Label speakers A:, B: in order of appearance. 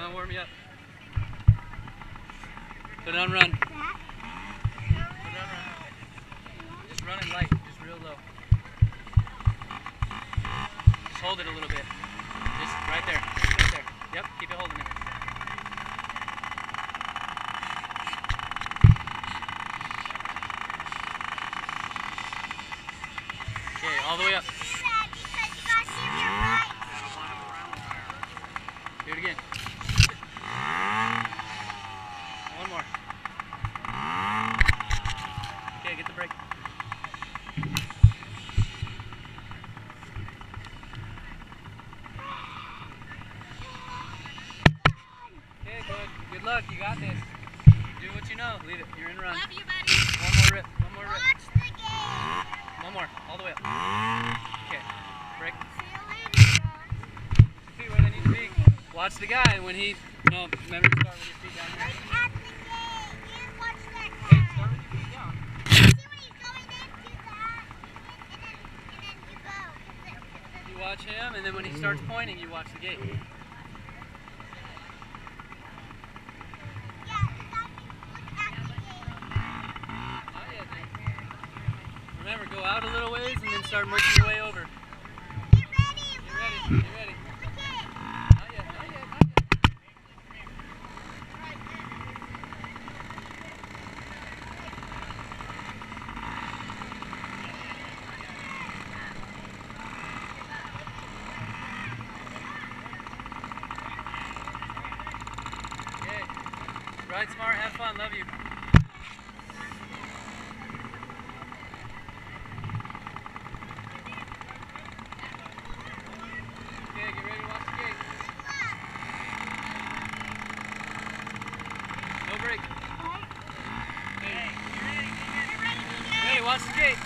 A: on, warm me up. Put it on run. Put it on run. Just run it light, just real low. Just hold it a little bit. Just right there. Right there. Yep, keep it holding it. Okay, all the way up. Do it again. One more. Okay, get the brake. Okay, good luck. You got this. Do what you know. Leave it. You're in run.
B: Love you, buddy.
A: One more rip. One more rip.
B: Watch the game.
A: One more. All the way up. Okay. Brake.
B: See you later,
A: See where they need to be. Watch the guy when he. No, remember to start with your feet down here.
B: Right at the game. And watch that guy.
A: Hey, start with your feet down.
B: See when he's going into that, and then you go.
A: You watch him, and then when he starts pointing, you watch the gate.
B: Yeah, look at the game.
A: Not yet, dude. Remember, go out a little ways, and then start working your way over.
B: Get ready.
A: Get ready. Get ready.
B: Look at.
A: Not yet. Not yet. Not yet. Okay. Ride smart. Have fun. Love you. Okay, get ready to watch the gate. No break. Hey, watch the gate.